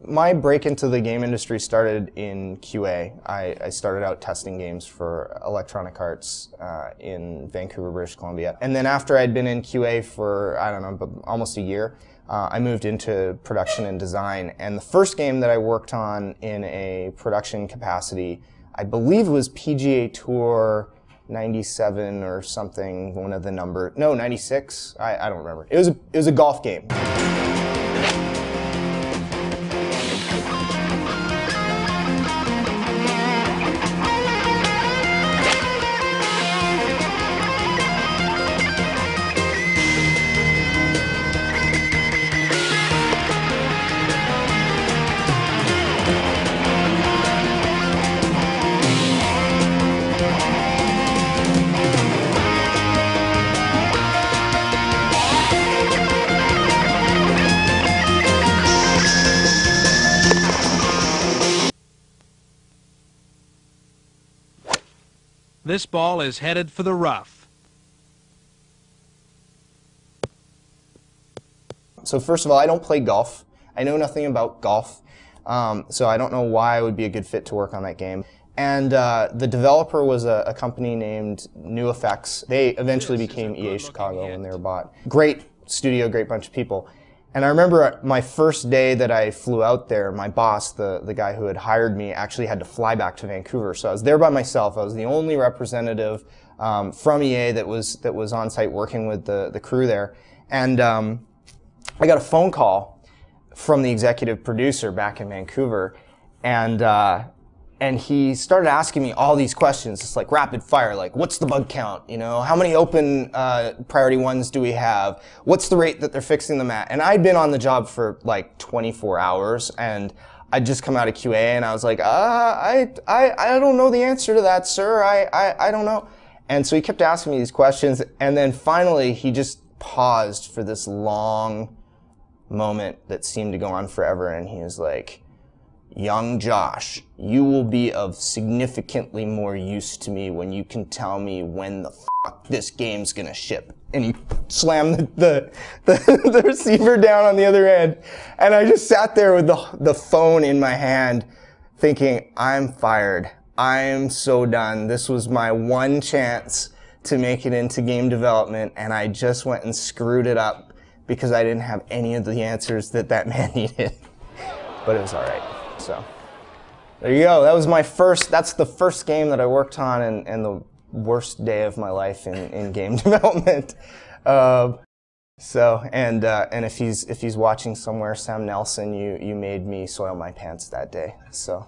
My break into the game industry started in QA. I started out testing games for Electronic Arts in Vancouver, British Columbia. And then after I'd been in QA for, I don't know, almost a year, I moved into production and design. And the first game that I worked on in a production capacity, I believe was PGA Tour 97 or something, one of the numbers. No, 96? I don't remember. It was a golf game. This ball is headed for the rough. So first of all, I don't play golf. I know nothing about golf, so I don't know why I would be a good fit to work on that game. And the developer was a company named New Effects. They eventually became EA Chicago when they were bought. Great studio, great bunch of people. And I remember my first day that I flew out there, my boss, the guy who had hired me, actually had to fly back to Vancouver. So I was there by myself. I was the only representative from EA that was on site working with the crew there. And I got a phone call from the executive producer back in Vancouver, and he started asking me all these questions. It's like rapid fire, like what's the bug count? You know, how many open priority ones do we have? What's the rate that they're fixing them at? And I'd been on the job for like 24 hours, and I'd just come out of QA, and I was like, I don't know the answer to that, sir. I don't know. And so he kept asking me these questions, and then finally he just paused for this long moment that seemed to go on forever, and he was like, "Young Josh, you will be of significantly more use to me when you can tell me when the fuck this game's gonna ship." And he slammed the receiver down on the other end. And I just sat there with the phone in my hand thinking, I'm fired. I'm so done. This was my one chance to make it into game development, and I just went and screwed it up because I didn't have any of the answers that man needed. But it was all right. So there you go. That's the first game that I worked on, and the worst day of my life in game development. And if he's watching somewhere, Sam Nelson, you made me soil my pants that day. So.